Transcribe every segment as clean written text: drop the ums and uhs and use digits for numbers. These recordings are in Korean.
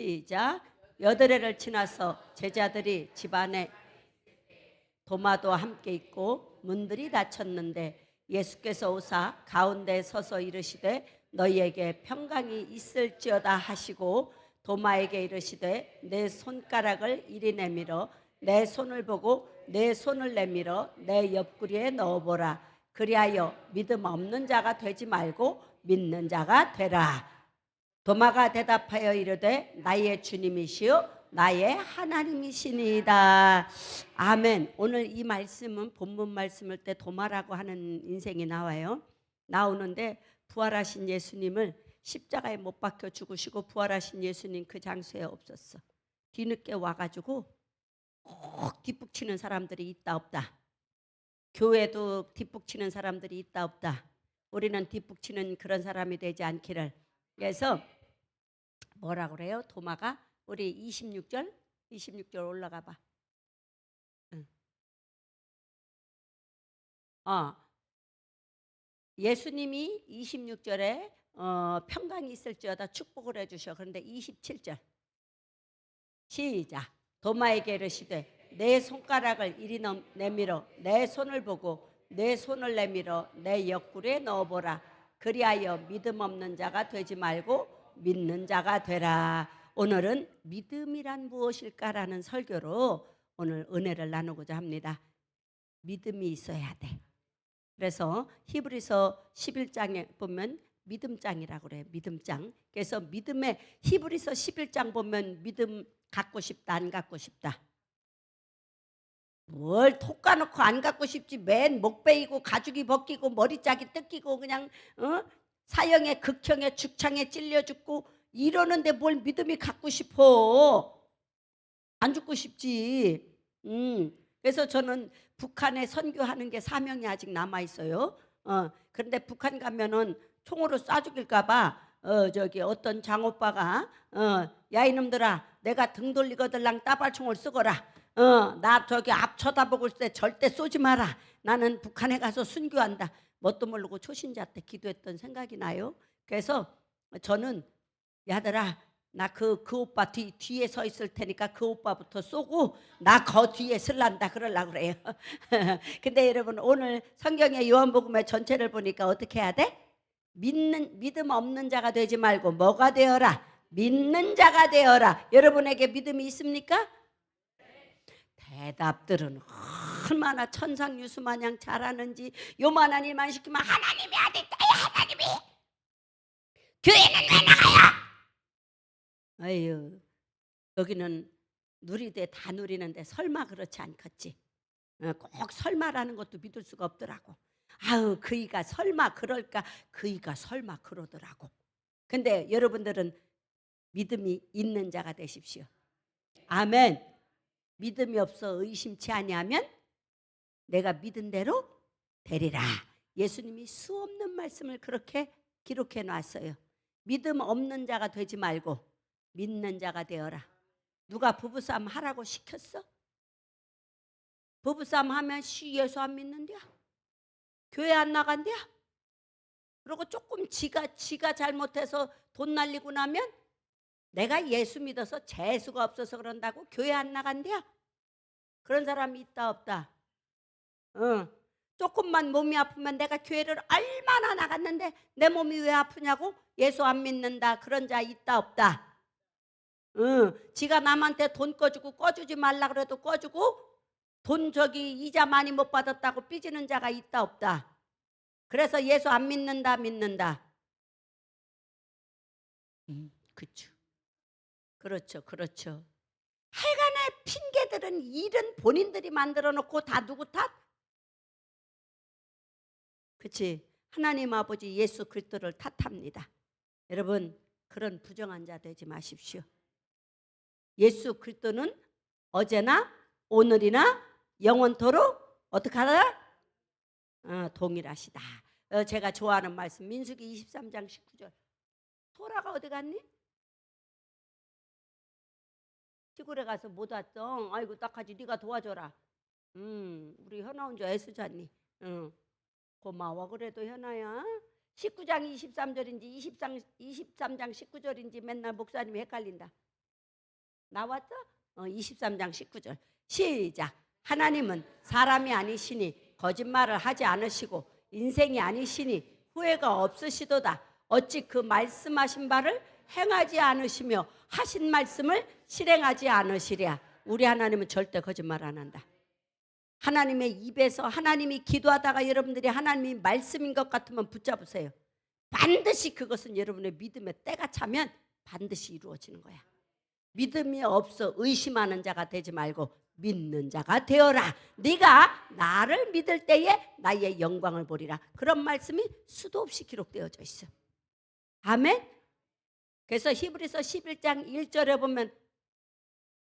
시작. 여드레를 지나서 제자들이 집안에 도마도 함께 있고 문들이 닫혔는데 예수께서 오사 가운데 서서 이르시되 너희에게 평강이 있을지어다 하시고 도마에게 이르시되 내 손가락을 이리 내밀어 내 손을 보고 내 손을 내밀어 내 옆구리에 넣어보라. 그리하여 믿음 없는 자가 되지 말고 믿는 자가 되라. 도마가 대답하여 이르되 나의 주님이시요 나의 하나님이시니이다. 아멘. 오늘 이 말씀은 본문 말씀을 때 도마라고 하는 인생이 나와요. 나오는데 부활하신 예수님을 십자가에 못 박혀 죽으시고 부활하신 예수님 그 장소에 없었어. 뒤늦게 와가지고 꼭 뒷북치는 사람들이 있다 없다. 교회도 뒷북치는 사람들이 있다 없다. 우리는 뒷북치는 그런 사람이 되지 않기를. 그래서 뭐라 그래요? 도마가 우리 26절 올라가 봐. 응. 예수님이 26절에 평강이 있을지어다 축복을 해주셔. 그런데 27절 시작. 도마에게 이르시되 내 손가락을 이리 내밀어 내 손을 보고 내 손을 내밀어 내 옆구리에 넣어보라. 그리하여 믿음 없는 자가 되지 말고 믿는 자가 되라. 오늘은 믿음이란 무엇일까라는 설교로 오늘 은혜를 나누고자 합니다. 믿음이 있어야 돼. 그래서 히브리서 11장에 보면 믿음장이라고 그래요. 믿음장. 그래서 믿음의 히브리서 11장 보면 믿음 갖고 싶다 안 갖고 싶다. 뭘 톡 까놓고 안 갖고 싶지. 맨 목 베이고 가죽이 벗기고 머리짝이 뜯기고 그냥 사형에 극형에 죽창에 찔려 죽고 이러는데 뭘 믿음이 갖고 싶어. 안 죽고 싶지. 그래서 저는 북한에 선교하는 게 사명이 아직 남아 있어요. 그런데 북한 가면은 총으로 쏴 죽일까 봐 저기 어떤 장오빠가 야 이놈들아 내가 등 돌리거들랑 따발총을 쓰거라. 나 저기 앞 쳐다보고 있을 때 절대 쏘지 마라. 나는 북한에 가서 순교한다. 뭣도 모르고 초신자 때 기도했던 생각이 나요. 그래서 저는 야들아 나 그 오빠 뒤에 서 있을 테니까 그 오빠부터 쏘고 나 거 뒤에 설란다 그러려고 그래요. 근데 여러분 오늘 성경의 요한복음의 전체를 보니까 어떻게 해야 돼? 믿음 없는 자가 되지 말고 뭐가 되어라? 믿는 자가 되어라. 여러분에게 믿음이 있습니까? 대답들은 얼마나 천상유수 마냥 잘하는지. 요만한 일만 시키면 하나님이 어딨어요 하나님이. 교회는 왜 나가요? 아유 여기는 누리되 다 누리는데 설마 그렇지 않겠지. 꼭 설마라는 것도 믿을 수가 없더라고. 아유 그이가 설마 그럴까. 그이가 설마 그러더라고. 근데 여러분들은 믿음이 있는 자가 되십시오. 아멘. 믿음이 없어 의심치 아니하면 내가 믿은 대로 되리라. 예수님이 수없는 말씀을 그렇게 기록해 놨어요. 믿음 없는 자가 되지 말고 믿는 자가 되어라. 누가 부부싸움 하라고 시켰어? 부부싸움 하면 예수 안 믿는데야? 교회 안 나간대야? 그리고 조금 지가 잘못해서 돈 날리고 나면 내가 예수 믿어서 재수가 없어서 그런다고 교회 안 나간대야? 그런 사람이 있다 없다? 조금만 몸이 아프면 내가 교회를 얼마나 나갔는데 내 몸이 왜 아프냐고 예수 안 믿는다. 그런 자 있다 없다? 지가 남한테 돈 꺼주지 말라 그래도 꺼주고 돈 저기 이자 많이 못 받았다고 삐지는 자가 있다 없다? 그래서 예수 안 믿는다 믿는다? 그렇죠. 하여간에 핑계들은 일은 본인들이 만들어 놓고 다 누구 탓? 그치? 하나님 아버지 예수 그리스도를 탓합니다. 여러분 그런 부정한 자 되지 마십시오. 예수 그리스도는 어제나 오늘이나 영원토록 어떻게 하라? 동일하시다. 제가 좋아하는 말씀 민수기 23장 19절. 소라가 어디 갔니? 시골에 가서 못 왔어. 아이고 딱하지 네가 도와줘라. 우리 현아 혼자 애쓰잖니. 고마워. 그래도 현아야 19장 23절인지 23장 19절인지 맨날 목사님이 헷갈린다. 나왔죠? 23장 19절 시작. 하나님은 사람이 아니시니 거짓말을 하지 않으시고 인생이 아니시니 후회가 없으시도다. 어찌 그 말씀하신 바를 행하지 않으시며 하신 말씀을 실행하지 않으시랴. 우리 하나님은 절대 거짓말 안 한다. 하나님의 입에서 하나님이 기도하다가 여러분들이 하나님이 말씀인 것 같으면 붙잡으세요. 반드시 그것은 여러분의 믿음의 때가 차면 반드시 이루어지는 거야. 믿음이 없어 의심하는 자가 되지 말고 믿는 자가 되어라. 네가 나를 믿을 때에 나의 영광을 보리라. 그런 말씀이 수도 없이 기록되어져 있어. 아멘. 그래서 히브리서 11장 1절에 보면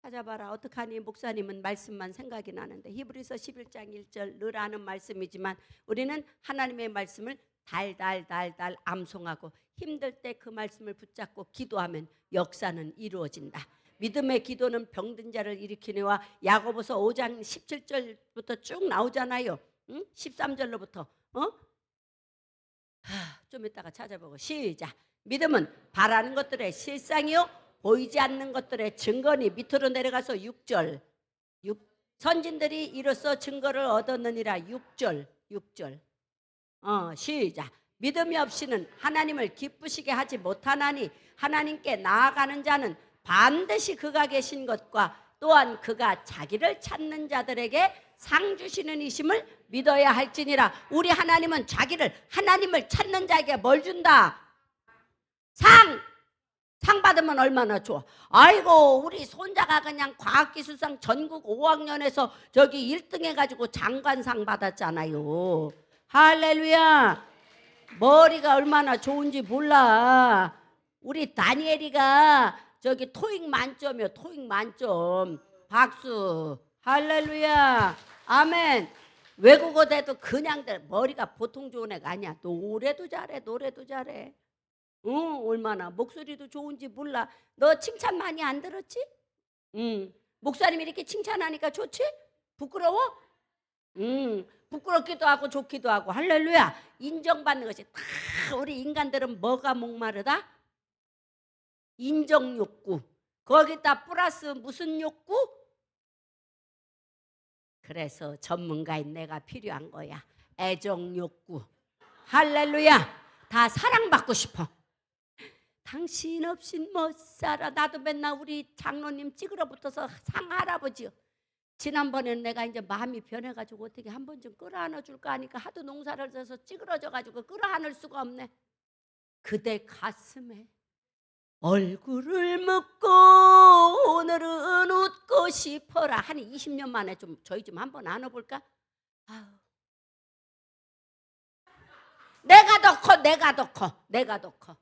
찾아봐라. 어떡하니 목사님은 말씀만 생각이 나는데 히브리서 11장 1절 늘 아는 말씀이지만 우리는 하나님의 말씀을 달달달달 암송하고 힘들 때 그 말씀을 붙잡고 기도하면 역사는 이루어진다. 믿음의 기도는 병든 자를 일으키니와 야고보서 5장 17절부터 쭉 나오잖아요. 13절로부터 좀 이따가 찾아보고 시작. 믿음은 바라는 것들의 실상이요 보이지 않는 것들의 증거니. 밑으로 내려가서 6절 선진들이 이로써 증거를 얻었느니라. 6절 시작. 믿음이 없이는 하나님을 기쁘시게 하지 못하나니 하나님께 나아가는 자는 반드시 그가 계신 것과 또한 그가 자기를 찾는 자들에게 상 주시는 이심을 믿어야 할지니라. 우리 하나님은 하나님을 찾는 자에게 뭘 준다? 상 받으면 얼마나 좋아. 아이고 우리 손자가 그냥 과학기술상 전국 5학년에서 저기 1등 해가지고 장관상 받았잖아요. 할렐루야. 머리가 얼마나 좋은지 몰라. 우리 다니엘이가 저기 토익 만점이요. 토익 만점. 박수. 할렐루야. 아멘. 외국어 돼도 그냥 머리가 보통 좋은 애가 아니야. 노래도 잘해. 얼마나 목소리도 좋은지 몰라. 너 칭찬 많이 안 들었지? 목사님이 이렇게 칭찬하니까 좋지? 부끄러워? 부끄럽기도 하고 좋기도 하고. 할렐루야. 인정받는 것이 다 우리 인간들은 뭐가 목마르다? 인정 욕구. 거기다 플러스 무슨 욕구? 그래서 전문가인 내가 필요한 거야. 애정 욕구. 할렐루야. 다 사랑받고 싶어. 당신 없인 못 살아. 나도 맨날 우리 장로님 찌그러 붙어서 상할아버지요. 지난번에는 내가 이제 마음이 변해가지고 어떻게 한 번 좀 끌어안아 줄까 하니까 하도 농사를 져서 찌그러져가지고 끌어안을 수가 없네. 그대 가슴에 얼굴을 묻고 오늘은 웃고 싶어라. 한 20년 만에 좀 저희 좀 한번 안아볼까? 아유. 내가 더 커.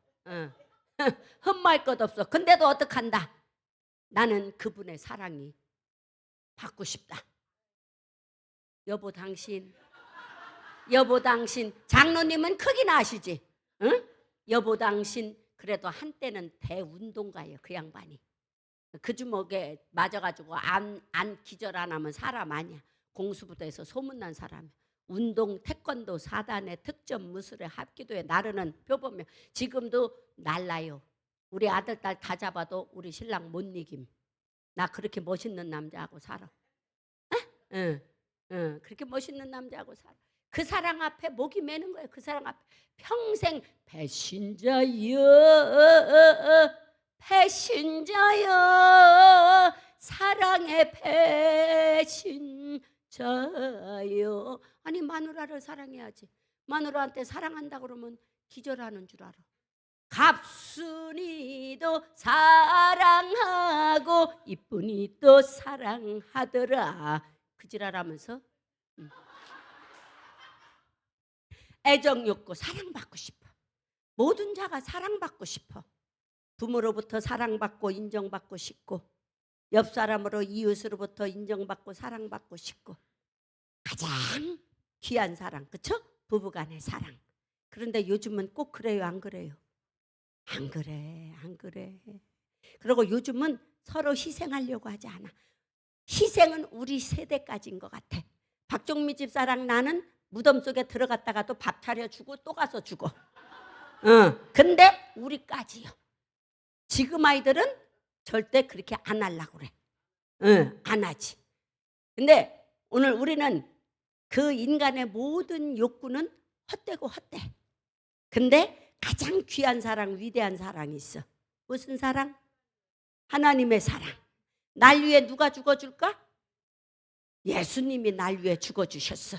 흠말 것 없어. 근데도 어떡한다? 나는 그분의 사랑이 받고 싶다. 여보 당신 장로님은 크기나 아시지? 응? 여보 당신 그래도 한때는 대운동가예요. 그 양반이. 그 주먹에 맞아가지고 안 기절 안 하면 사람 아니야. 공수부대에서 소문난 사람이야. 운동 태권도 4단의 특전 무술의 합기도에 나르는 표범이야. 지금도 날라요. 우리 아들 딸 다 잡아도 우리 신랑 못 이김. 나 그렇게 멋있는 남자하고 살아. 응. 그렇게 멋있는 남자하고 살아. 그 사랑 앞에 목이 매는 거예요. 그 사랑 앞에 평생 배신자여 사랑의 배신자여. 아니 마누라를 사랑해야지. 마누라한테 사랑한다 그러면 기절하는 줄 알아. 갑순이도 사랑하고 이쁜이도 사랑하더라. 그 지랄하면서 애정욕구. 사랑받고 싶어. 모든 자가 사랑받고 싶어. 부모로부터 사랑받고 인정받고 싶고 옆 사람으로 이웃으로부터 인정받고 사랑받고 싶고 가장 귀한 사랑. 그렇죠? 부부간의 사랑. 그런데 요즘은 꼭 그래요? 안 그래요? 안 그래. 그리고 요즘은 서로 희생하려고 하지 않아. 희생은 우리 세대까지인 것 같아. 박종미 집사랑 나는 무덤 속에 들어갔다가도 밥 차려주고 또 가서 주고. 근데 우리까지요. 지금 아이들은 절대 그렇게 안 하려고 그래. 응, 안 하지. 근데 오늘 우리는 그 인간의 모든 욕구는 헛되고 헛돼. 근데 가장 귀한 사랑, 위대한 사랑이 있어. 무슨 사랑? 하나님의 사랑. 날 위해 누가 죽어줄까? 예수님이 날 위해 죽어주셨어.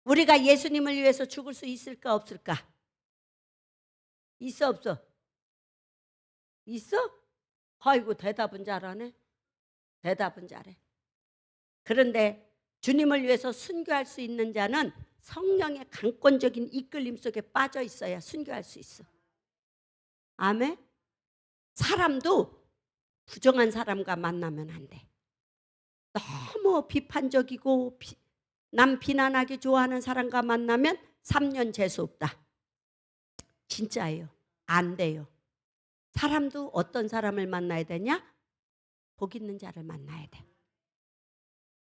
우리가 예수님을 위해서 죽을 수 있을까 없을까? 있어 없어? 있어? 아이고 대답은 잘하네. 대답은 잘해. 그런데 주님을 위해서 순교할 수 있는 자는 성령의 강권적인 이끌림 속에 빠져 있어야 순교할 수 있어. 아멘? 사람도 부정한 사람과 만나면 안 돼. 너무 비판적이고 남 비난하기 좋아하는 사람과 만나면 3년 재수 없다. 진짜예요. 안 돼요. 사람도 어떤 사람을 만나야 되냐? 복 있는 자를 만나야 돼.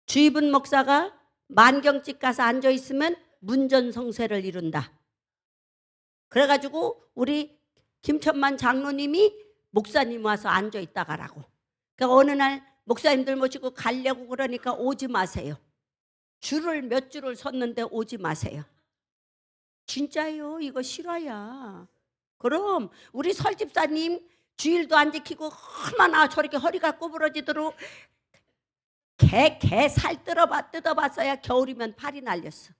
주입은 목사가 만경집 가서 앉아있으면 문전성쇠를 이룬다. 그래가지고 우리 김천만 장로님이 목사님 와서 앉아있다 가라고. 그러니까 어느 날 목사님들 모시고 가려고 그러니까 오지 마세요. 줄을 몇 줄을 섰는데 오지 마세요. 진짜요. 이거 실화야. 그럼 우리 설집사님 주일도 안 지키고 얼마나 저렇게 허리가 구부러지도록 개 살 뜯어봤어야 겨울이면 팔이 날렸어.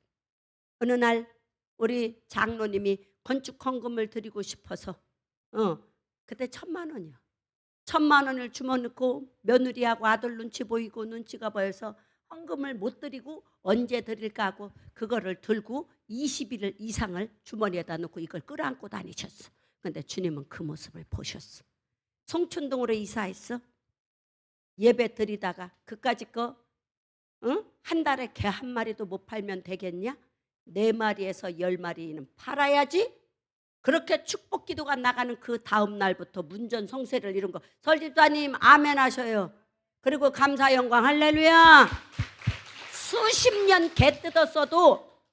어느 날 우리 장로님이 건축 헌금을 드리고 싶어서 그때 1,000,000원이요. 1,000,000원을 주워넣고 며느리하고 아들 눈치 보이고 눈치가 보여서 헌금을 못 드리고 언제 드릴까 하고 그거를 들고 20일 이상을 주머니에다 넣고 이걸 끌어안고 다니셨어. 그런데 주님은 그 모습을 보셨어. 송춘동으로 이사했어. 예배 드리다가 그까짓 거 한 달에 개 한 마리도 못 팔면 되겠냐? 4마리에서 10마리는 팔아야지. 그렇게 축복 기도가 나가는 그 다음 날부터 문전성쇠를 이룬 거. 설집사님 아멘 하셔요. 그리고 감사 영광 할렐루야. 수십 년 개 뜯었어도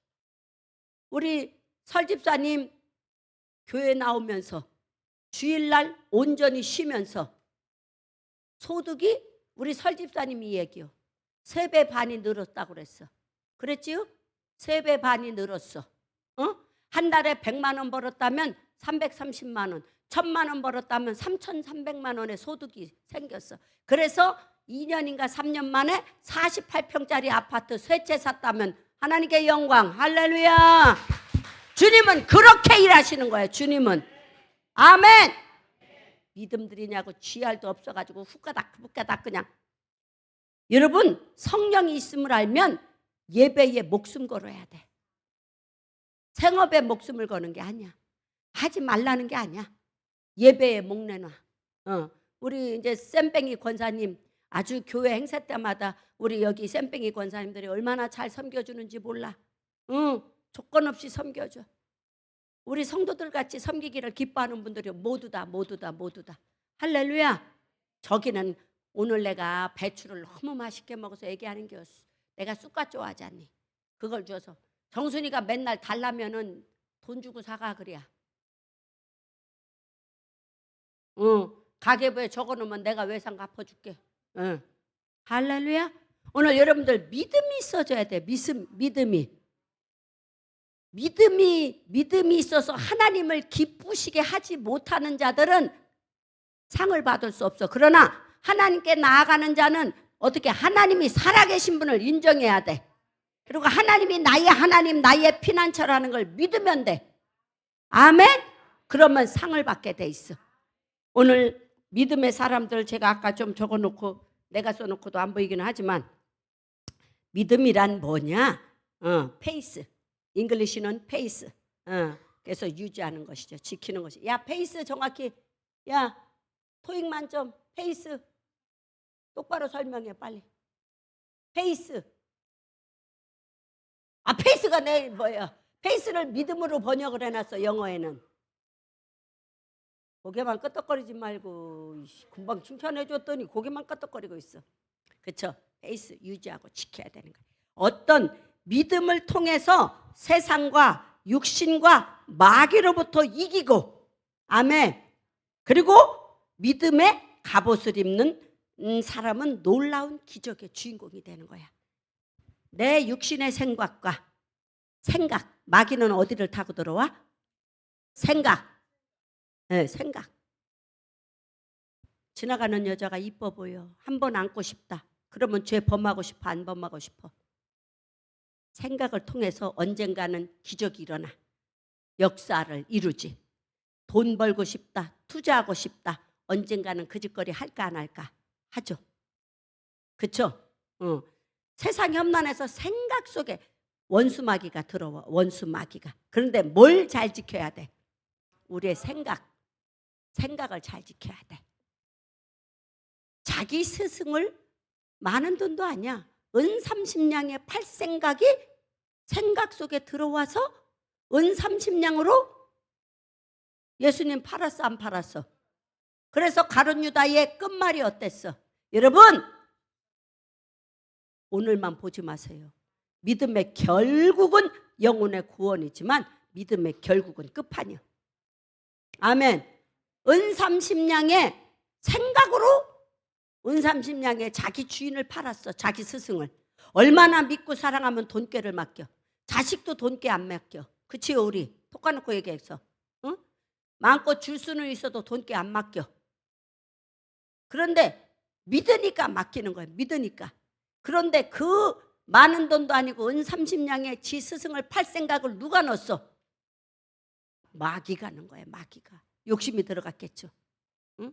우리 설집사님 교회 나오면서 주일날 온전히 쉬면서 소득이 우리 설집사님이 얘기요. 3배 반이 늘었다고 그랬어. 그랬지요? 3배 반이 늘었어. 한 달에 100만 원 벌었다면 330만 원, 1,000만 원 벌었다면 3,300만 원의 소득이 생겼어. 그래서 2년인가 3년 만에 48평짜리 아파트 세 채 샀다면 하나님께 영광 할렐루야. 주님은 그렇게 일하시는 거예요. 주님은. 아멘. 믿음 드리냐고 GR도 없어가지고 후까닥 그냥. 여러분 성령이 있음을 알면 예배에 목숨 걸어야 돼. 생업에 목숨을 거는 게 아니야. 하지 말라는 게 아니야. 예배에 목 내놔. 우리 이제 쌤뱅이 권사님 아주 교회 행사 때마다 우리 여기 쌤뱅이 권사님들이 얼마나 잘 섬겨주는지 몰라. 조건 없이 섬겨줘. 우리 성도들 같이 섬기기를 기뻐하는 분들이 모두 다 할렐루야. 저기는 오늘 내가 배추를 너무 맛있게 먹어서 얘기하는 게였어. 내가 쑥갓 좋아하지 않니? 그걸 줘서 정순이가 맨날 달라면은 돈 주고 사가 그래야. 가계부에 적어놓으면 내가 외상 갚아줄게. 할렐루야. 오늘 여러분들 믿음이 있어져야 돼. 믿음이 있어서 하나님을 기쁘시게 하지 못하는 자들은 상을 받을 수 없어. 그러나 하나님께 나아가는 자는 어떻게 하나님이 살아계신 분을 인정해야 돼. 그리고 하나님이 나의 하나님, 나의 피난처라는 걸 믿으면 돼. 아멘? 그러면 상을 받게 돼 있어. 오늘 믿음의 사람들 제가 아까 좀 적어놓고 내가 써놓고도 안 보이기는 하지만 믿음이란 뭐냐? 페이스. 잉글리시는 페이스. 그래서 유지하는 것이죠. 지키는 것이. 야 페이스 정확히. 야 토익 만점 페이스. 똑바로 설명해 빨리. 페이스. 페이스가 내 뭐야? 페이스를 믿음으로 번역을 해놨어. 영어에는. 고개만 끄덕거리지 말고 금방 칭찬해줬더니 고개만 끄덕거리고 있어. 그렇죠? 페이스 유지하고 지켜야 되는 거야. 어떤 믿음을 통해서 세상과 육신과 마귀로부터 이기고 아멘. 그리고 믿음의 갑옷을 입는 사람은 놀라운 기적의 주인공이 되는 거야. 내 육신의 생각, 마귀는 어디를 타고 들어와? 생각. 네, 생각. 지나가는 여자가 이뻐 보여. 한 번 안고 싶다. 그러면 죄 범하고 싶어, 안 범하고 싶어? 생각을 통해서 언젠가는 기적이 일어나. 역사를 이루지. 돈 벌고 싶다, 투자하고 싶다. 언젠가는 그 짓거리 할까 안 할까? 하죠. 그렇죠? 세상 험난해서 생각 속에 원수마귀가 들어와. 원수마귀가. 그런데 뭘 잘 지켜야 돼? 우리의 생각을 잘 지켜야 돼. 자기 스승을 많은 돈도 아니야. 은 30냥의 팔생각이 생각 속에 들어와서 은 30냥으로 예수님 팔았어, 안 팔았어? 그래서 가룟 유다의 끝말이 어땠어? 여러분, 오늘만 보지 마세요. 믿음의 결국은 영혼의 구원이지만 믿음의 결국은 끝판이야. 아멘. 은 30냥의 생각으로 은 30냥의 자기 주인을 팔았어. 자기 스승을. 얼마나 믿고 사랑하면 돈꾀를 맡겨. 자식도 돈꾀 안 맡겨. 그치요, 우리? 톡까놓고 얘기했어. 응? 마음껏 줄 수는 있어도 돈께 안 맡겨. 그런데 믿으니까 맡기는 거예요. 믿으니까. 그런데 그 많은 돈도 아니고 은 30냥의 지 스승을 팔 생각을 누가 넣었어? 마귀가 넣은 거예요. 마귀가. 욕심이 들어갔겠죠. 응?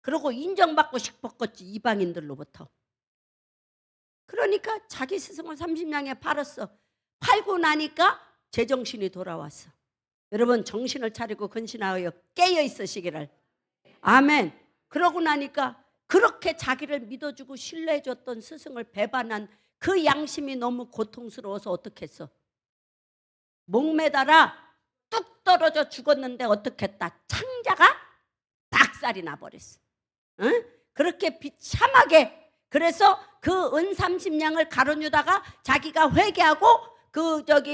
그러고 인정받고 싶었겠지, 이방인들로부터. 그러니까 자기 스승을 30냥에 팔았어. 팔고 나니까 제정신이 돌아왔어. 여러분, 정신을 차리고 근신하여 깨어 있으시기를. 아멘. 그러고 나니까 그렇게 자기를 믿어주고 신뢰해줬던 스승을 배반한 그 양심이 너무 고통스러워서 어떻게 했어? 목매달아 뚝 떨어져 죽었는데 어떻게 했다? 창자가 닭살이 나버렸어. 응? 그렇게 비참하게. 그래서 그 은 30냥을 가룟 유다가 자기가 회개하고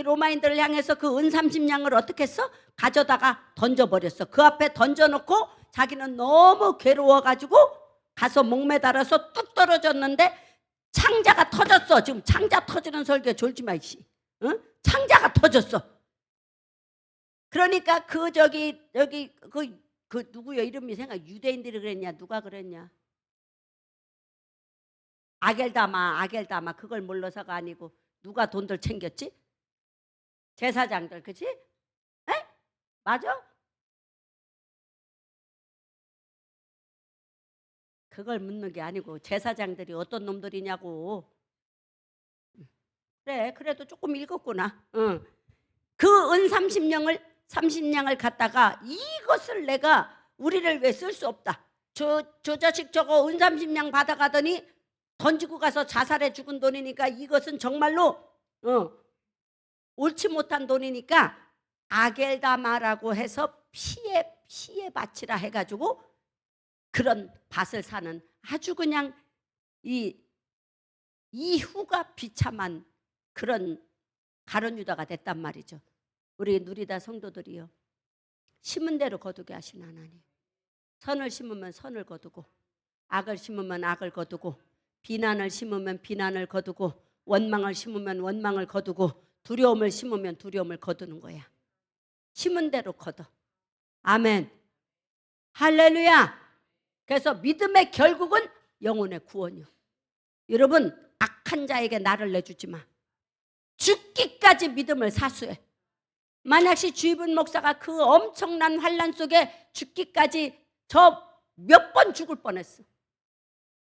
로마인들을 향해서 그 은 30냥을 어떻게 했어? 가져다가 던져버렸어. 그 앞에 던져놓고 자기는 너무 괴로워가지고 가서 목매달아서 뚝 떨어졌는데 창자가 터졌어. 지금 창자 터지는 설교 졸지 마, 이씨. 응? 창자가 터졌어. 그러니까 누구야? 이름이 생각. 유대인들이 그랬냐? 누가 그랬냐? 아겔다마 그걸 몰라서가 아니고 누가 돈들 챙겼지? 제사장들, 그치? 에? 맞아? 그걸 묻는 게 아니고 제사장들이 어떤 놈들이냐고. 그래, 그래도 조금 읽었구나. 응. 그 은 30냥을 갖다가 이것을 내가 우리를 왜 쓸 수 없다. 저 자식 저거 은 30냥 받아가더니 던지고 가서 자살해 죽은 돈이니까 이것은 정말로 옳지 못한 돈이니까 아겔다마라고 해서 피에 바치라 해가지고 그런 밭을 사는 아주 그냥 이후가 비참한 그런 가룟 유다가 됐단 말이죠. 우리 누리다 성도들이요, 심은 대로 거두게 하신 하나님. 선을 심으면 선을 거두고, 악을 심으면 악을 거두고, 비난을 심으면 비난을 거두고, 원망을 심으면 원망을 거두고, 두려움을 심으면 두려움을 거두는 거야. 심은 대로 거둬. 아멘. 할렐루야. 그래서 믿음의 결국은 영혼의 구원이요. 여러분, 악한 자에게 나를 내주지 마. 죽기까지 믿음을 사수해. 만약시 주입은 목사가 그 엄청난 환난 속에 죽기까지 저 몇 번 죽을 뻔했어.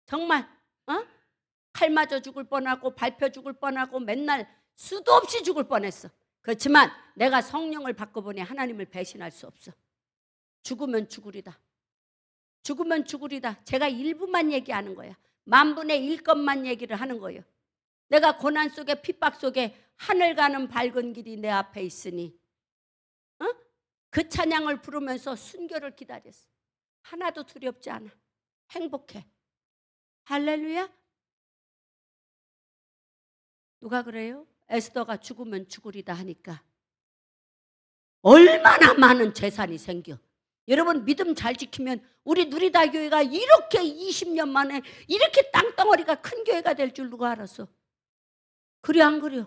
정말 칼 맞아 죽을 뻔하고 밟혀 죽을 뻔하고 맨날 수도 없이 죽을 뻔했어. 그렇지만 내가 성령을 받고 보니 하나님을 배신할 수 없어. 죽으면 죽으리다. 죽으면 죽으리다. 제가 일부만 얘기하는 거야. 만분의 1것만 얘기를 하는 거예요. 내가 고난 속에 핍박 속에 하늘 가는 밝은 길이 내 앞에 있으니 그 찬양을 부르면서 순교를 기다렸어. 하나도 두렵지 않아. 행복해. 할렐루야. 누가 그래요? 에스더가 죽으면 죽으리다 하니까 얼마나 많은 재산이 생겨. 여러분 믿음 잘 지키면 우리 누리다 교회가 이렇게 20년 만에 이렇게 땅덩어리가 큰 교회가 될 줄 누가 알았어? 그래 안 그래요?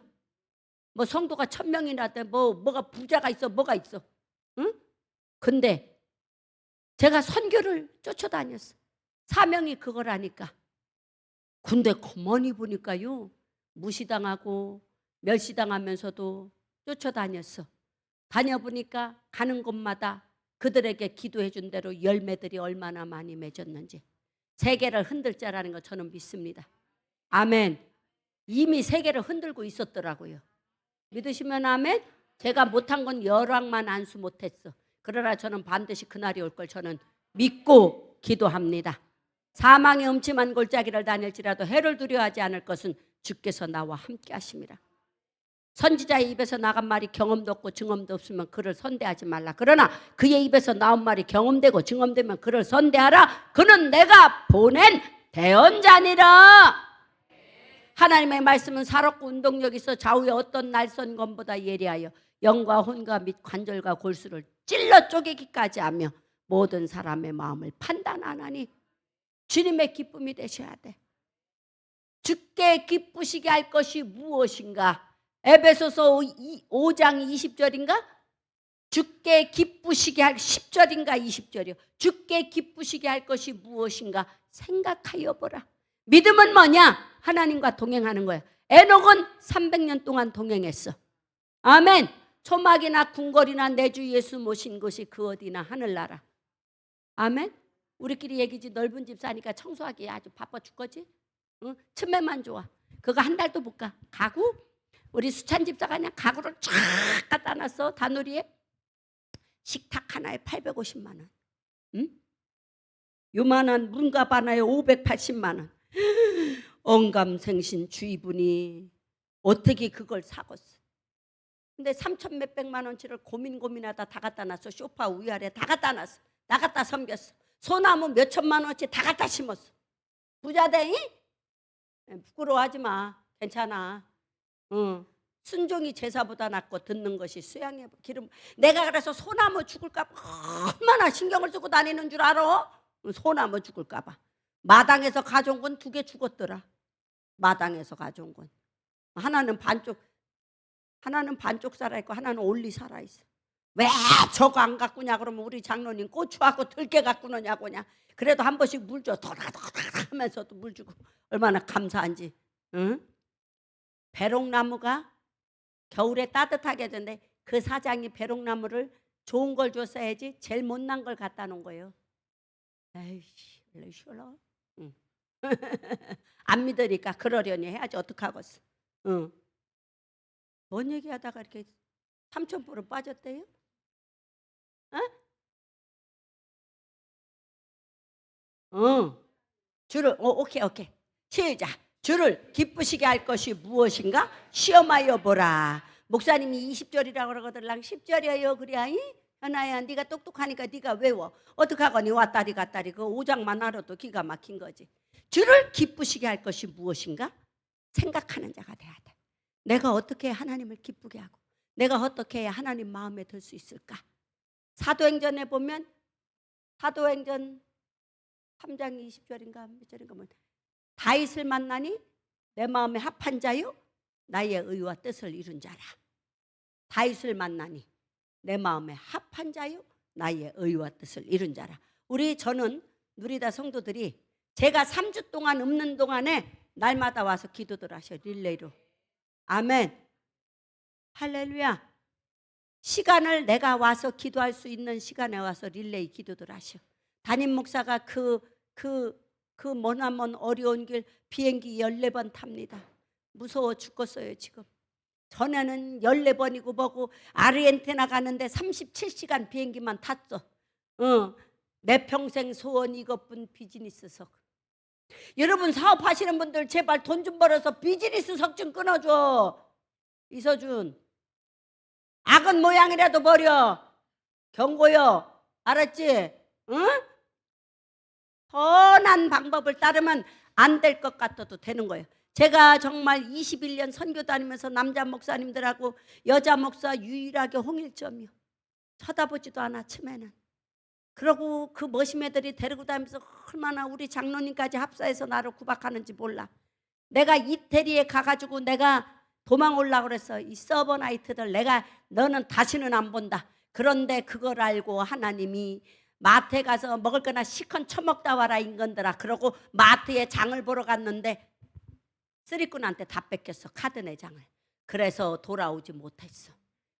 뭐 성도가 1000명이나 돼 뭐가 부자가 있어 뭐가 있어? 응? 근데 제가 선교를 쫓아다녔어. 사명이 그거라니까. 근데 가만히 보니까요 무시당하고 멸시당하면서도 쫓아다녔어. 다녀보니까 가는 곳마다 그들에게 기도해 준 대로 열매들이 얼마나 많이 맺었는지 세계를 흔들 자라는 거 저는 믿습니다. 아멘. 이미 세계를 흔들고 있었더라고요. 믿으시면 아멘. 제가 못한 건 열왕만 안수 못했어. 그러나 저는 반드시 그날이 올 걸 저는 믿고 기도합니다. 사망의 음침한 골짜기를 다닐지라도 해를 두려워하지 않을 것은 주께서 나와 함께 하심이라. 선지자의 입에서 나간 말이 경험도 없고 증언도 없으면 그를 선대하지 말라. 그러나 그의 입에서 나온 말이 경험되고 증언되면 그를 선대하라. 그는 내가 보낸 대언자니라. 하나님의 말씀은 살았고 운동력이 있어 좌우의 어떤 날선 검보다 예리하여 영과 혼과 및 관절과 골수를 찔러 쪼개기까지 하며 모든 사람의 마음을 판단하나니 주님의 기쁨이 되셔야 돼. 주께 기쁘시게 할 것이 무엇인가? 에베소서 5장 20절인가? 주께 기쁘시게 할 10절인가 20절이요. 주께 기쁘시게 할 것이 무엇인가 생각하여 보라. 믿음은 뭐냐? 하나님과 동행하는 거야. 에녹은 300년 동안 동행했어. 아멘. 초막이나 궁궐이나 내 주 예수 모신 곳이 그 어디나 하늘나라. 아멘. 우리끼리 얘기지 넓은 집 사니까 청소하기 아주 바빠 죽겠지? 응? 틈에만 좋아. 그거 한 달도 못 가. 가구? 우리 수찬 집사가 그냥 가구를 쫙 갖다 놨어. 다누리에. 식탁 하나에 850만 원. 응? 요만한 문갑 하나에 580만 원. 언감생신 주의분이 어떻게 그걸 사겠어. 근데 3천 몇백만 원치를 고민하다 다 갖다 놨어. 소파 위아래 다 갖다 놨어. 다 갖다 섬겼어. 소나무 몇 천만 원치 다 갖다 심었어. 부자댕이? 부끄러워하지 마. 괜찮아. 순종이 제사보다 낫고 듣는 것이 수양의 기름. 내가 그래서 소나무 죽을까 봐 얼마나 신경을 쓰고 다니는 줄 알아? 소나무 죽을까 봐. 마당에서 가져온 건 2개 죽었더라. 마당에서 가져온 건. 하나는 반쪽 살아있고 하나는 올리 살아있어. 왜 저거 안 가꾸냐 그러면 우리 장로님 고추하고 들깨 갖고 노냐고 그냥. 그래도 한 번씩 물 줘. 도라도라 하면서도 물 주고 얼마나 감사한지. 응? 배롱나무가 겨울에 따뜻하게 해줬는데 그 사장이 배롱나무를 좋은 걸 줬어야지 제일 못난 걸 갖다 놓은 거예요. 에이씨, 원래 쉬울러. 응. 안 믿으니까 그러려니 해야지 어떡하겠어. 응. 뭔 얘기하다가 이렇게 삼천포로 빠졌대요? 주를 오케이 시작. 주를 기쁘시게 할 것이 무엇인가 시험하여 보라. 목사님이 20절이라고 그러거든. 10절이에요. 그래야 현아야 네가 똑똑하니까 네가 외워. 어떡하거니 왔다리 갔다리 그 5장만 알아도 기가 막힌 거지. 주를 기쁘시게 할 것이 무엇인가 생각하는 자가 돼야 돼. 내가 어떻게 하나님을 기쁘게 하고 내가 어떻게 해야 하나님 마음에 들 수 있을까? 사도행전에 보면 사도행전 3장 20절인가 몇 절인가 뭐 다윗을 만나니 내 마음에 합한 자요 나의 의와 뜻을 이룬 자라. 다윗을 만나니 내 마음에 합한 자요 나의 의와 뜻을 이룬 자라. 저는 누리다 성도들이 제가 3주 동안 없는 동안에 날마다 와서 기도들 하셔. 릴레이로. 아멘. 할렐루야. 시간을 내가 와서 기도할 수 있는 시간에 와서 릴레이 기도들 하셔. 담임 목사가 그 머나먼 어려운 길 비행기 14번 탑니다. 무서워 죽겠어요 지금. 전에는 14번이고 뭐고 아르헨티나 가는데 37시간 비행기만 탔어. 내 평생 소원 이것뿐 비즈니스석. 여러분 사업하시는 분들 제발 돈 좀 벌어서 비즈니스석 좀 끊어줘. 이서준 악은 모양이라도 버려. 경고요. 알았지? 응? 선한 방법을 따르면 안 될 것 같아도 되는 거예요. 제가 정말 21년 선교 다니면서 남자 목사님들하고 여자 목사 유일하게 홍일점이요. 쳐다보지도 않아. 처음에는 그러고 그 머시매들이 데리고 다니면서 얼마나 우리 장로님까지 합사해서 나를 구박하는지 몰라. 내가 이태리에 가가지고 내가 도망 올라고 그래서 이 서버나이트들 내가 너는 다시는 안 본다. 그런데 그걸 알고 하나님이 마트에 가서 먹을 거나 시컨 처먹다 와라 인간들아. 그러고 마트에 장을 보러 갔는데 쓰리꾼한테 다 뺏겼어. 카드 내장을. 그래서 돌아오지 못했어.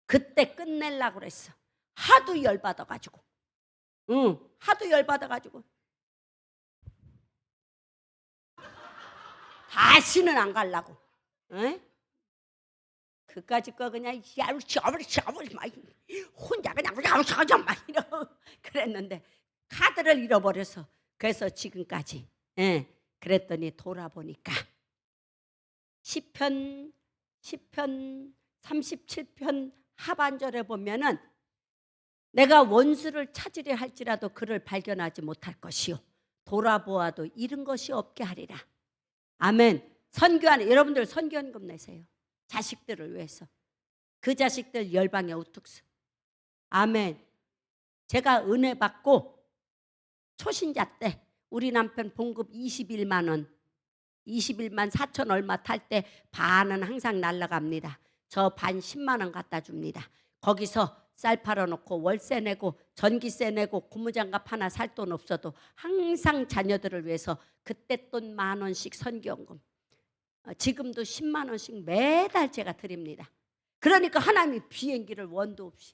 그때 끝내려고 그랬어. 하도 열받아가지고. 하도 열받아가지고 다시는 안 가려고. 그까짓 거 그냥 막 혼자 그냥 막 이러고 그랬는데 카드를 잃어버려서 그래서 지금까지. 그랬더니 돌아보니까 시편 37편 하반절에 보면은 내가 원수를 찾으려 할지라도 그를 발견하지 못할 것이요 돌아보아도 잃은 것이 없게 하리라. 아멘. 선교하는 여러분들 선교연금 내세요. 자식들을 위해서. 그 자식들 열방에 우뚝서. 아멘. 제가 은혜 받고 초신자 때 우리 남편 봉급 21만 원 21만 4천 얼마 탈 때 반은 항상 날라갑니다. 저 반 10만 원 갖다 줍니다. 거기서 쌀 팔아놓고 월세 내고 전기세 내고 고무장갑 하나 살 돈 없어도 항상 자녀들을 위해서 그때 돈 10,000원씩 선교연금 지금도 10만 원씩 매달 제가 드립니다. 그러니까 하나님이 비행기를 원도 없이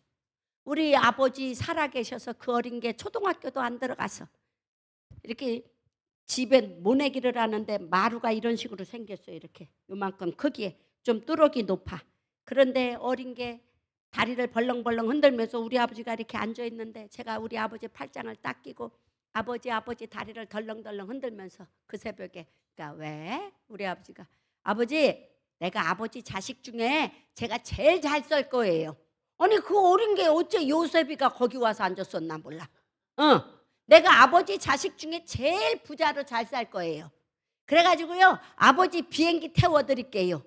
우리 아버지 살아계셔서 그 어린 게 초등학교도 안 들어가서 이렇게 집에 모내기를 하는데 마루가 이런 식으로 생겼어요. 이렇게 요만큼 크기에 좀 뚜럭이 높아. 그런데 어린 게 다리를 벌렁벌렁 흔들면서 우리 아버지가 이렇게 앉아있는데 제가 우리 아버지 팔짱을 딱 끼고 아버지 다리를 덜렁덜렁 흔들면서 그 새벽에 그러니까 왜? 우리 아버지가 아버지 내가 아버지 자식 중에 제가 제일 잘 살 거예요. 아니 그 어린 게 어째 요셉이가 거기 와서 앉았었나 몰라. 내가 아버지 자식 중에 제일 부자로 잘 살 거예요. 그래가지고요 아버지 비행기 태워드릴게요.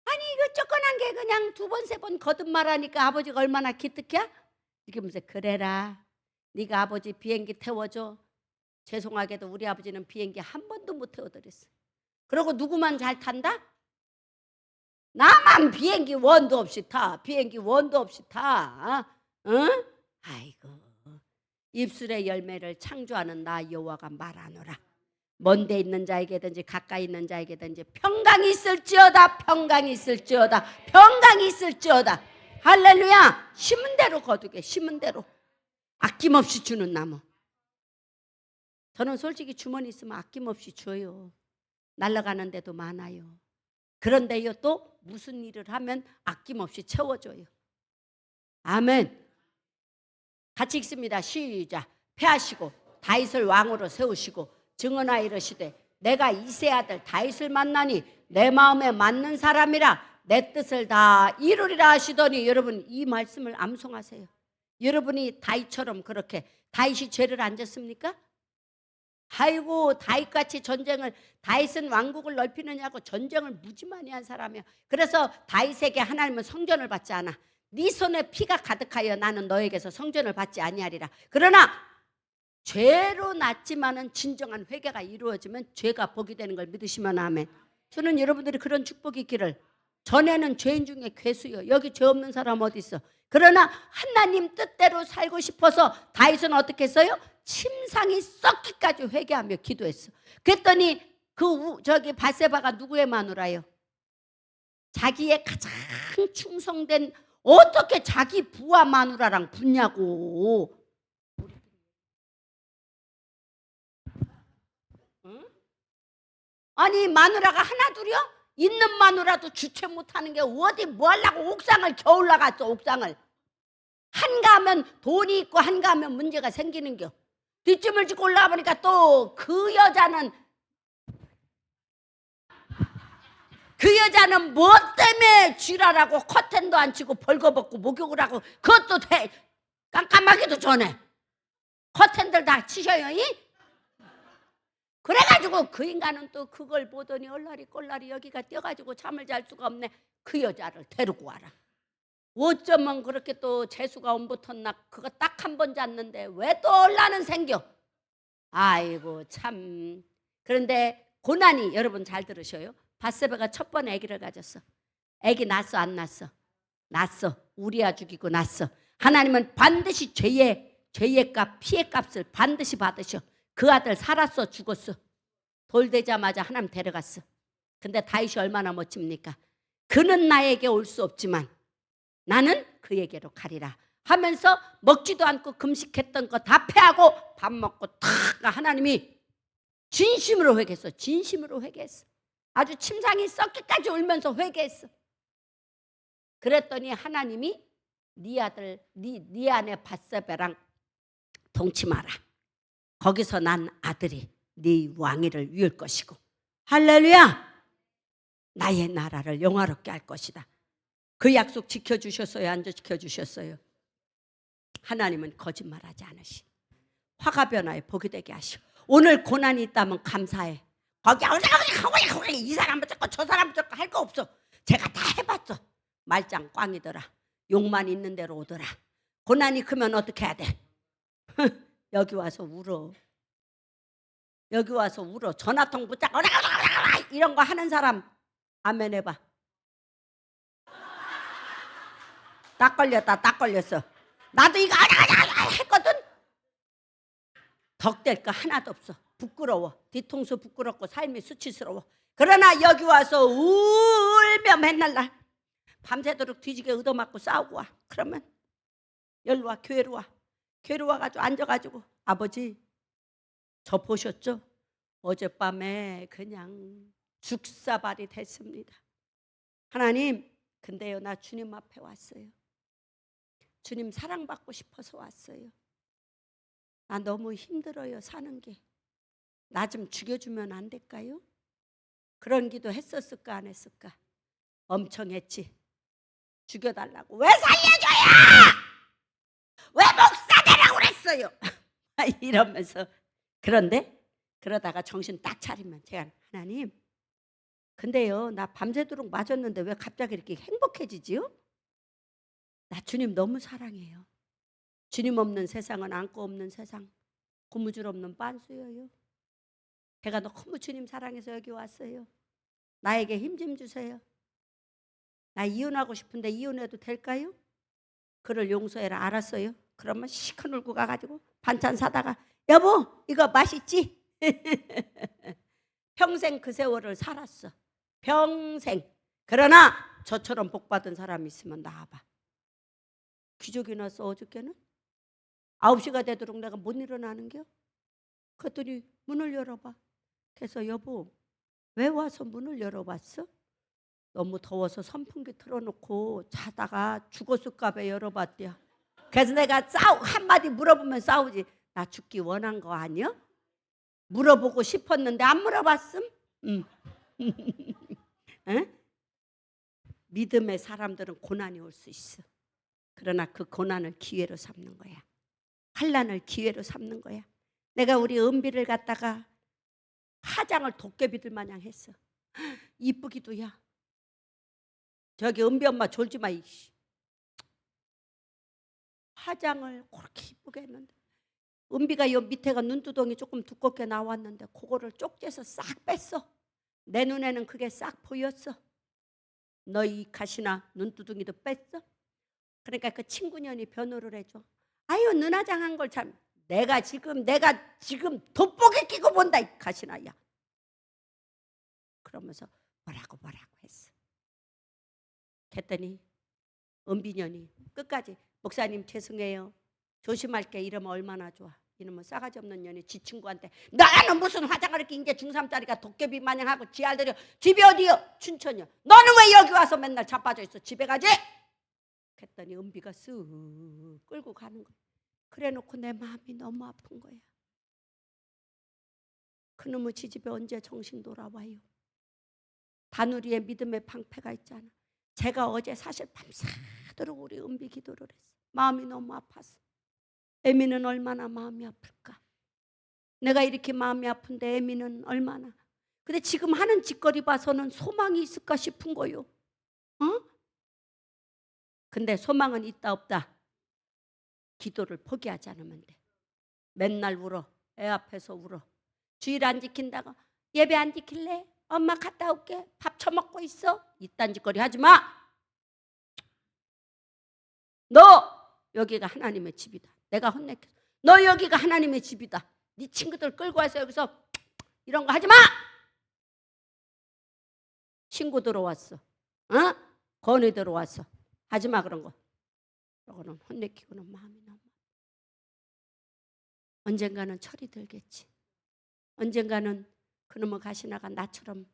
아니 이거 조그만 게 그냥 2번 3번 거듭말하니까 아버지가 얼마나 기특해? 이러면서 그래라 네가 아버지 비행기 태워줘. 죄송하게도 우리 아버지는 비행기 한 번도 못 태워드렸어. 그리고 누구만 잘 탄다? 나만 비행기 원도 없이 타. 비행기 원도 없이 타. 응? 아이고 입술의 열매를 창조하는 나 여호와가 말하노라. 먼데 있는 자에게든지 가까이 있는 자에게든지 평강이 있을지어다. 평강이 있을지어다. 평강이 있을지어다. 할렐루야. 심은 대로 거두게. 심은 대로 아낌없이 주는 나무. 저는 솔직히 주머니 있으면 아낌없이 줘요. 날아가는 데도 많아요. 그런데요 또 무슨 일을 하면 아낌없이 채워줘요. 아멘. 같이 읽습니다. 시작. 패하시고 다윗을 왕으로 세우시고 증언하여 이르시되 내가 이새 아들 다윗을 만나니 내 마음에 맞는 사람이라 내 뜻을 다 이루리라 하시더니 여러분 이 말씀을 암송하세요. 여러분이 다윗처럼 그렇게 다윗이 죄를 안 졌습니까? 아이고 다윗같이 전쟁을 다윗은 왕국을 넓히느냐고 전쟁을 무지 많이 한 사람이야. 그래서 다윗에게 하나님은 성전을 받지 않아. 네 손에 피가 가득하여 나는 너에게서 성전을 받지 아니하리라. 그러나 죄로 났지만은 진정한 회개가 이루어지면 죄가 복이 되는 걸 믿으시면 아멘. 저는 여러분들이 그런 축복이 있기를. 전에는 죄인 중에 괴수요. 여기 죄 없는 사람 어디 있어? 그러나 하나님 뜻대로 살고 싶어서 다윗은 어떻게 했어요? 침상이 썩기까지 회개하며 기도했어. 그랬더니 저기 바세바가 누구의 마누라요? 자기의 가장 충성된 어떻게 자기 부하 마누라랑 붙냐고. 응? 아니 마누라가 하나 둘이요? 있는 마누라도 주체 못하는 게 어디 뭐 하려고 옥상을 겨우 올라갔어. 옥상을 한가하면 돈이 있고 한가하면 문제가 생기는겨. 뒷짐을 짓고 올라가 보니까 또 그 여자는 뭐 때문에 쥐라라고 커튼도 안 치고 벌거벗고 목욕을 하고 그것도 깜깜하기도 전에 커튼들 다 치셔요. 그래가지고 그 인간은 또 그걸 보더니 얼라리 꼴라리 여기가 뛰어가지고 잠을 잘 수가 없네. 그 여자를 데리고 와라. 어쩌면 그렇게 또 재수가 온 붙었나. 그거 딱 한 번 잤는데 왜 또 혼란은 생겨. 아이고 참. 그런데 고난이, 여러분 잘 들으셔요. 밧세바가 첫 번에 아기를 가졌어. 아기 낳았어 안 낳았어? 낳았어. 우리아 죽이고 낳았어. 하나님은 반드시 죄의 값, 피의 값을 반드시 받으셔. 그 아들 살았어 죽었어? 돌 되자마자 하나님 데려갔어. 근데 다윗이 얼마나 멋집니까? 그는 나에게 올 수 없지만 나는 그에게로 가리라 하면서 먹지도 않고 금식했던 거 다 패하고 밥 먹고 탁 하나님이 진심으로 회개했어. 진심으로 회개했어. 아주 침상이 썩기까지 울면서 회개했어. 그랬더니 하나님이 네 아들, 네 아내 밧세바랑 동침하라. 거기서 난 아들이 네 왕위를 위할 것이고, 할렐루야, 나의 나라를 영화롭게 할 것이다. 그 약속 지켜주셨어요? 안 지켜주셨어요? 하나님은 거짓말하지 않으시. 화가 변화에 복이 되게 하시오. 오늘 고난이 있다면 감사해. 거기 이 사람 붙잡고 저 사람 붙잡고 할 거 없어. 제가 다 해봤어. 말짱 꽝이더라. 욕만 있는 대로 오더라. 고난이 크면 어떻게 해야 돼? 여기 와서 울어. 여기 와서 울어. 전화통 붙잡고 이런 거 하는 사람 아멘 해봐. 딱 걸렸다. 딱 걸렸어. 나도 이거 했거든. 덕될 거 하나도 없어. 부끄러워. 뒤통수 부끄럽고 삶이 수치스러워. 그러나 여기 와서 울며 맨날 날 밤새도록 뒤지게 얻어맞고 싸우고 와. 그러면 여기로 와. 교회로 와. 교회로 와가지고 앉아가지고 아버지 저 보셨죠? 어젯밤에 그냥 죽사발이 됐습니다. 하나님, 근데요 나 주님 앞에 왔어요. 주님 사랑받고 싶어서 왔어요. 나 너무 힘들어요 사는 게. 나 좀 죽여주면 안 될까요? 그런 기도 했었을까 안 했을까? 엄청 했지. 죽여달라고. 왜 살려줘요? 왜 목사 되라고 그랬어요? 이러면서. 그런데 그러다가 정신 딱 차리면 제가 하나님, 근데요 나 밤새도록 맞았는데 왜 갑자기 이렇게 행복해지지요? 나 주님 너무 사랑해요. 주님 없는 세상은 안고 없는 세상, 고무줄 없는 빤스예요. 제가 너무 주님 사랑해서 여기 왔어요. 나에게 힘 좀 주세요. 나 이혼하고 싶은데 이혼해도 될까요? 그를 용서해라. 알았어요. 그러면 시큰 울고 가가지고 반찬 사다가 여보 이거 맛있지? 평생 그 세월을 살았어. 평생. 그러나 저처럼 복받은 사람이 있으면 나와봐. 기적이 났어. 어저께는 9시가 되도록 내가 못 일어나는겨. 그랬더니 문을 열어봐. 그래서 여보 왜 와서 문을 열어봤어? 너무 더워서 선풍기 틀어놓고 자다가 죽었을까 봐 열어봤대요. 그래서 내가 한마디 물어보면 싸우지. 나 죽기 원한 거 아니야? 물어보고 싶었는데 안 물어봤음? 응? 믿음의 사람들은 고난이 올 수 있어. 그러나 그 고난을 기회로 삼는 거야. 환난을 기회로 삼는 거야. 내가 우리 은비를 갖다가 화장을 도깨비들 마냥 했어. 이쁘기도야. 저기 은비 엄마 졸지 마. 화장을 그렇게 이쁘게 했는데 은비가 요 밑에가 눈두덩이 조금 두껍게 나왔는데 그거를 쪽지에서 싹 뺐어. 내 눈에는 그게 싹 보였어. 너희 가시나 눈두덩이도 뺐어? 그러니까 그 친구년이 변호를 해줘. 아유 눈화장한 걸 참. 내가 지금 돋보기 끼고 본다 이 가시나야. 그러면서 뭐라고 했어. 그랬더니 은비년이 끝까지 목사님 죄송해요. 조심할게. 이러면 얼마나 좋아. 이놈은 싸가지 없는 년이 지 친구한테 나는 무슨 화장을 이렇게 이제 중3짜리가 도깨비 마냥 하고 지알들여. 집이 어디요? 춘천이요. 너는 왜 여기 와서 맨날 자빠져 있어? 집에 가지? 그랬더니 은비가 쓱 끌고 가는 거야. 그래놓고 내 마음이 너무 아픈 거야. 그놈의 지집에 언제 정신 돌아와요? 다누리에 믿음의 방패가 있잖아. 제가 어제 사실 밤새도록 우리 은비 기도를 했어. 마음이 너무 아팠어. 애미는 얼마나 마음이 아플까? 내가 이렇게 마음이 아픈데 애미는 얼마나. 근데 지금 하는 짓거리 봐서는 소망이 있을까 싶은 거요. 어? 근데 소망은 있다 없다? 기도를 포기하지 않으면 돼. 맨날 울어. 애 앞에서 울어. 주일 안 지킨다고. 예배 안 지킬래? 엄마 갔다 올게. 밥 처먹고 있어. 이딴 짓거리 하지 마. 너 여기가 하나님의 집이다. 내가 혼냈겠어. 너 여기가 하나님의 집이다. 네 친구들 끌고 와서 여기서 이런 거 하지 마. 친구 들어왔어. 건이 들어왔어. 하지 마 그런 거. 그러고는 혼내키고는 마음이 너무. 언젠가는 철이 들겠지. 언젠가는 그놈의 가시나가 나처럼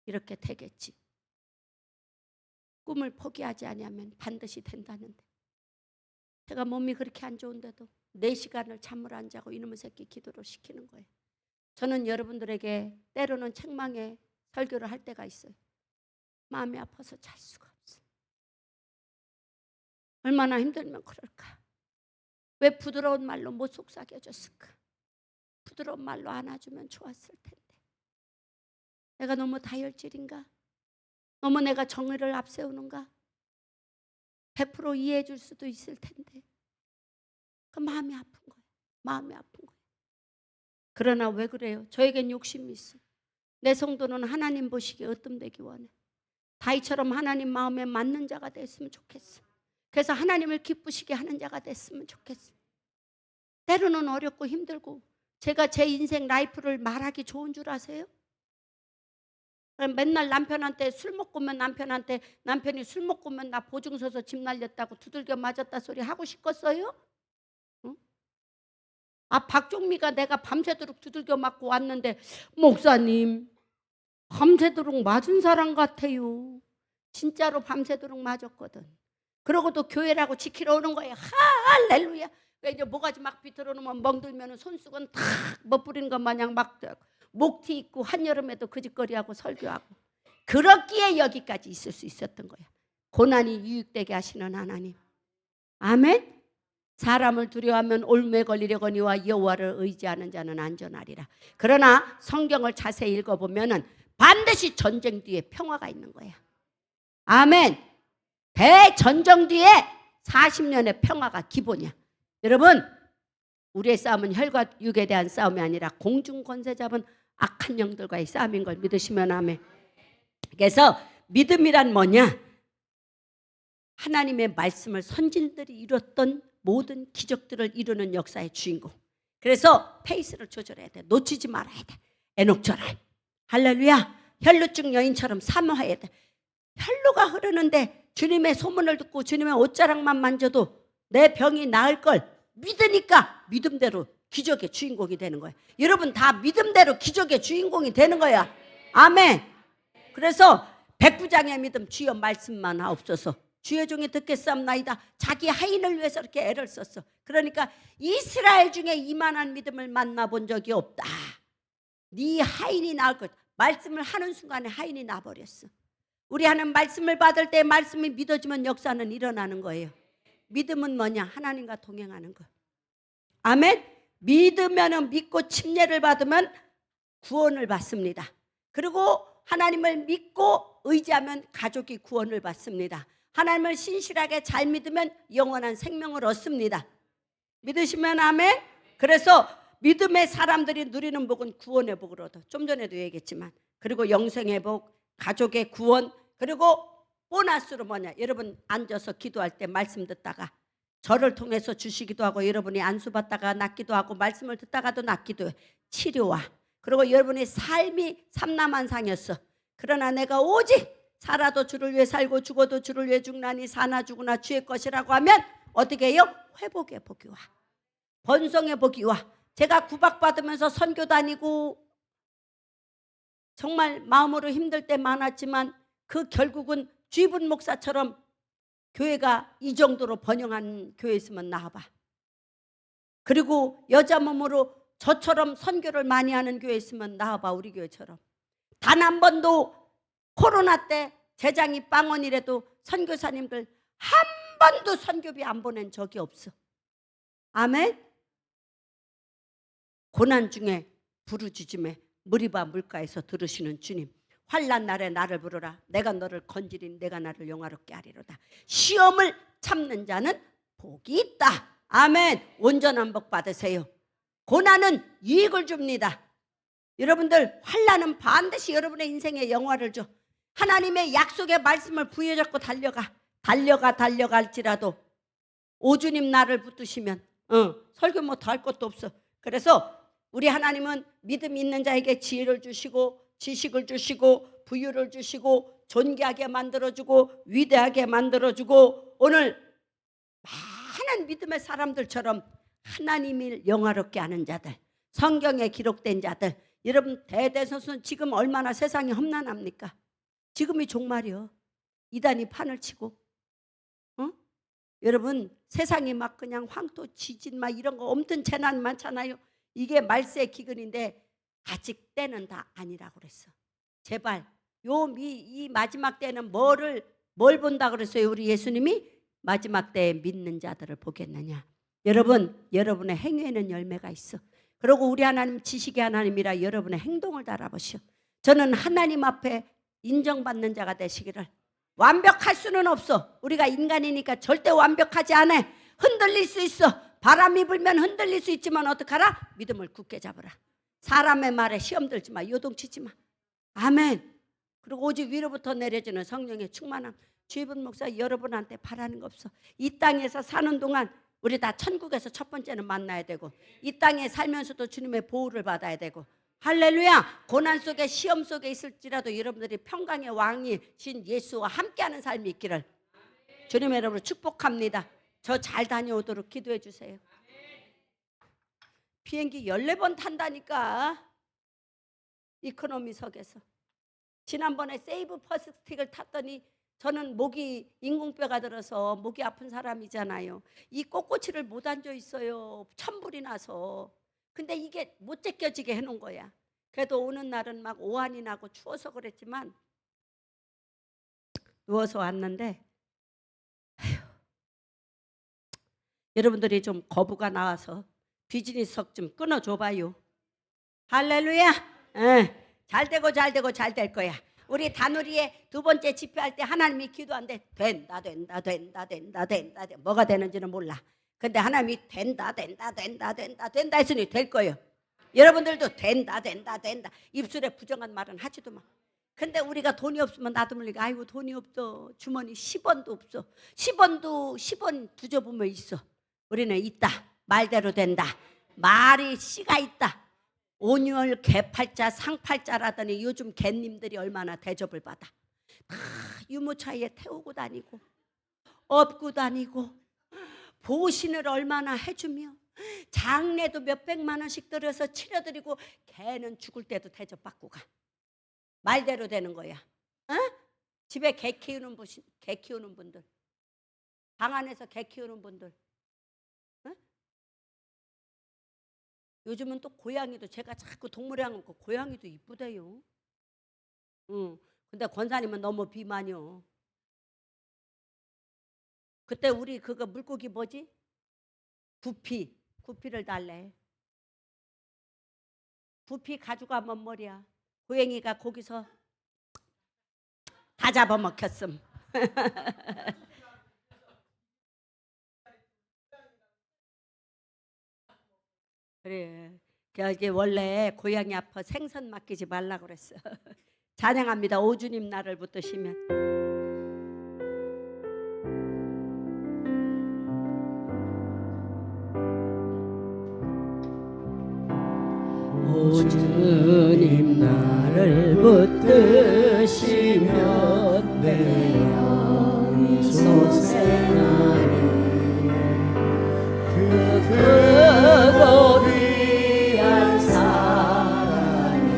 이렇게 되겠지. 꿈을 포기하지 아니하면 반드시 된다는데. 제가 몸이 그렇게 안 좋은데도 4시간을 잠을 안 자고 이놈의 새끼 기도를 시키는 거예요. 저는 여러분들에게 때로는 책망에 설교를 할 때가 있어요. 마음이 아파서 잘 수가 없어. 얼마나 힘들면 그럴까? 왜 부드러운 말로 못 속삭여줬을까? 부드러운 말로 안아주면 좋았을 텐데. 내가 너무 다혈질인가? 너무 내가 정의를 앞세우는가? 100% 이해해 줄 수도 있을 텐데. 그 마음이 아픈 거예요. 마음이 아픈 거예요. 그러나 왜 그래요? 저에겐 욕심이 있어. 내 성도는 하나님 보시기에 으뜸되기 원해. 다윗처럼 하나님 마음에 맞는 자가 됐으면 좋겠어. 그래서 하나님을 기쁘시게 하는 자가 됐으면 좋겠어. 때로는 어렵고 힘들고 제가 제 인생 라이프를 말하기 좋은 줄 아세요? 맨날 남편한테 술 먹고 오면 남편이 술 먹고 오면 나 보증 서서 집 날렸다고 두들겨 맞았다 소리 하고 싶겠어요? 응? 박종미가 내가 밤새도록 두들겨 맞고 왔는데 목사님 밤새도록 맞은 사람 같아요. 진짜로 밤새도록 맞았거든. 그러고도 교회라고 지키러 오는 거예요. 할렐루야. 이제 모가지 막 비틀어놓으면 멍들면 손수건 탁 멋부리는 것 마냥 막 목티 입고 한여름에도 그 짓거리하고 설교하고 그렇기에 여기까지 있을 수 있었던 거야. 고난이 유익되게 하시는 하나님. 아멘. 사람을 두려워하면 올무에 걸리려거니와 여호와를 의지하는 자는 안전하리라. 그러나 성경을 자세히 읽어보면 반드시 전쟁 뒤에 평화가 있는 거야. 아멘. 대전쟁 뒤에 40년의 평화가 기본이야. 여러분, 우리의 싸움은 혈과 육에 대한 싸움이 아니라 공중 권세 잡은 악한 영들과의 싸움인 걸 믿으시면 아멘. 그래서 믿음이란 뭐냐? 하나님의 말씀을 선진들이 이뤘던 모든 기적들을 이루는 역사의 주인공. 그래서 페이스를 조절해야 돼. 놓치지 말아야 돼. 에녹절할. 할렐루야. 혈루증 여인처럼 사모해야 돼. 혈루가 흐르는데 주님의 소문을 듣고 주님의 옷자락만 만져도 내 병이 나을 걸 믿으니까 믿음대로 기적의 주인공이 되는 거예요. 여러분 다 믿음대로 기적의 주인공이 되는 거야. 아멘. 그래서 백부장의 믿음 주여 말씀만 하옵소서. 주의 종이 듣겠사옵나이다. 자기 하인을 위해서 이렇게 애를 썼어. 그러니까 이스라엘 중에 이만한 믿음을 만나본 적이 없다. 네 하인이 나을 것. 말씀을 하는 순간에 하인이 나버렸어. 우리 하는 말씀을 받을 때 말씀이 믿어지면 역사는 일어나는 거예요. 믿음은 뭐냐? 하나님과 동행하는 거. 아멘. 믿으면 믿고 침례를 받으면 구원을 받습니다. 그리고 하나님을 믿고 의지하면 가족이 구원을 받습니다. 하나님을 신실하게 잘 믿으면 영원한 생명을 얻습니다. 믿으시면 아멘. 그래서 믿음의 사람들이 누리는 복은 구원의 복을 얻어. 좀 전에도 얘기했지만. 그리고 영생의 복, 가족의 구원, 그리고 보너스로 뭐냐? 여러분 앉아서 기도할 때 말씀 듣다가 저를 통해서 주시기도 하고 여러분이 안수 받다가 낫기도 하고 말씀을 듣다가도 낫기도 해. 치료와 그리고 여러분의 삶이 삼라만상이었어. 그러나 내가 오직 살아도 주를 위해 살고 죽어도 주를 위해 죽나니 사나 죽으나 주의 것이라고 하면 어떻게 해요? 회복의 복이 와. 번성의 복이 와. 제가 구박받으면서 선교 다니고 정말 마음으로 힘들 때 많았지만 그 결국은 쥐분 목사처럼 교회가 이 정도로 번영한 교회 있으면 나와봐. 그리고 여자 몸으로 저처럼 선교를 많이 하는 교회 있으면 나와봐. 우리 교회처럼. 단 한 번도 코로나 때 재장이 빵원이라도 선교사님들 한 번도 선교비 안 보낸 적이 없어. 아멘. 고난 중에 부르짖음에 무리바 물가에서 들으시는 주님. 환난 날에 나를 부르라. 내가 너를 건지리니 내가 나를 영화롭게 하리로다. 시험을 참는 자는 복이 있다. 아멘. 온전한 복 받으세요. 고난은 유익을 줍니다. 여러분들, 환난은 반드시 여러분의 인생에 영화를 줘. 하나님의 약속의 말씀을 부여잡고 달려갈지라도 오주님 나를 붙드시면 설교 못할 것도 없어. 그래서 우리 하나님은 믿음 있는 자에게 지혜를 주시고 지식을 주시고 부유를 주시고 존귀하게 만들어주고 위대하게 만들어주고, 오늘 많은 믿음의 사람들처럼 하나님을 영화롭게 하는 자들, 성경에 기록된 자들, 여러분 대대손손 지금 얼마나 세상이 험난합니까? 지금이 종말이요. 이단이 판을 치고, 여러분 세상이 막 그냥 황토 지진 막 이런 거 엄청 재난 많잖아요. 이게 말세 기근인데 아직 때는 다 아니라고 그랬어. 제발 이 마지막 때는 뭘 본다 그랬어요? 우리 예수님이 마지막 때에 믿는 자들을 보겠느냐. 여러분, 여러분의 행위에는 열매가 있어. 그리고 우리 하나님 지식의 하나님이라 여러분의 행동을 달아보시오. 저는 하나님 앞에 인정받는 자가 되시기를. 완벽할 수는 없어. 우리가 인간이니까 절대 완벽하지 않아. 흔들릴 수 있어. 바람이 불면 흔들릴 수 있지만 어떡하라? 믿음을 굳게 잡으라. 사람의 말에 시험 들지 마. 요동치지 마. 아멘. 그리고 오직 위로부터 내려지는 성령의 충만함. 주입은 목사, 여러분한테 바라는 거 없어. 이 땅에서 사는 동안 우리 다 천국에서 첫 번째는 만나야 되고, 이 땅에 살면서도 주님의 보호를 받아야 되고, 할렐루야. 고난 속에 시험 속에 있을지라도 여러분들이 평강의 왕이신 예수와 함께하는 삶이 있기를 주님 여러분을 축복합니다. 저 잘 다녀오도록 기도해 주세요. 비행기 14번 탄다니까, 이코노미석에서. 지난번에 세이브 퍼스틱을 탔더니 저는 목이 인공뼈가 들어서 목이 아픈 사람이잖아요. 이 꼿꼿이를 못 앉아 있어요. 천불이 나서. 근데 이게 못 제껴지게 해놓은 거야. 그래도 오는 날은 막 오한이 나고 추워서 그랬지만 누워서 왔는데, 아휴, 여러분들이 좀 거부가 나와서 비즈니스석 좀 끊어줘봐요. 할렐루야. 잘 되고 잘 되고 잘 될 거야. 우리 다누리에 두 번째 집회할 때 하나님이 기도한대. 된다. 뭐가 되는지는 몰라. 근데 하나님이 된다 했으니 될 거예요. 여러분들도 된다. 입술에 부정한 말은 하지도 마. 근데 우리가 돈이 없으면 나도 모르게 아이고 돈이 없어. 주머니 10원도 없어. 10원 두져보면 있어. 우리는 있다. 말대로 된다. 말이 씨가 있다. 온유월 개팔자 상팔자라더니 요즘 개님들이 얼마나 대접을 받아. 다 유모차에 태우고 다니고 업고 다니고 보신을 얼마나 해주며 장례도 몇백만 원씩 들여서 치러드리고, 개는 죽을 때도 대접받고 가. 말대로 되는 거야. 집에 개 키우는 분들, 방 안에서 개 키우는 분들, 요즘은 또 고양이도, 제가 자꾸 동물에 안 먹고 고양이도 이쁘대요. 근데 권사님은 너무 비만이요. 그때 우리 그거 물고기 뭐지? 구피를 달래. 구피 가져가면 머리야. 고양이가 거기서 다 잡아먹혔음. 그래. 이게 원래 고양이 앞에 생선 맡기지 말라고 그랬어. 찬양합니다. 오주님 나를 붙드시면. 오주님 나를 붙드시면 내 영이 솟아나리. 크고 귀한 사랑에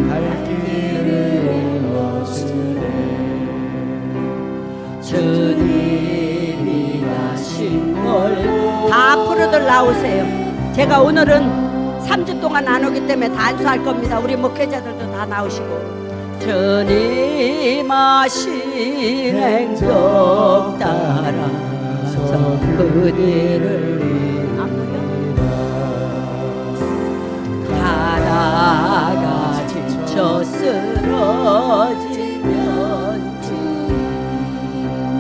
갈 길을 거스네. 주님이 가신 걸 다 앞으로들 나오세요. 제가 오늘은 3주 동안 안 오기 때문에 다 안수할 겁니다. 우리 목회자들도 다 나오시고. 주님 하신 행적 따라서 그들을 가다가 지쳐 지쳐 쓰러지면 주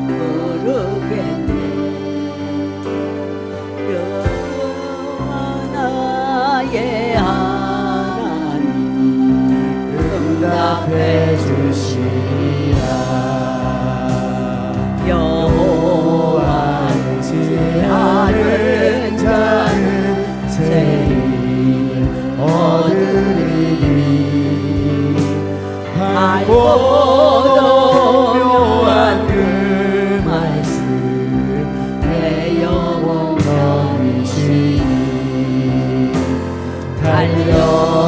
모르겠네. 여호와 나의 하나님 응답해 주시리라. 여호와를 지하는 자는 새 힘을 얻으리니 밝고도 묘한 그 말씀 내 영혼 너이시니 달려갈지라도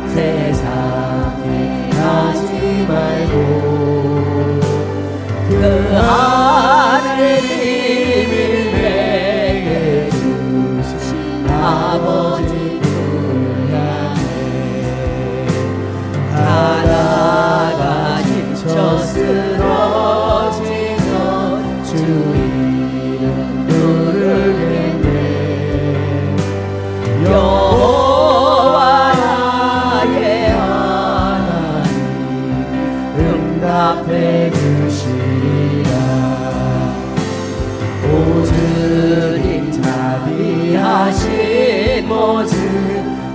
세상에 가지 말고 그 하늘님이 내게 주신 아버지 품에 가다가 지쳐 쓰러지면 주 이름 부르겠네. 여호와 나의 하나님 응답해 주시리라. 오 주님 자비하신 모습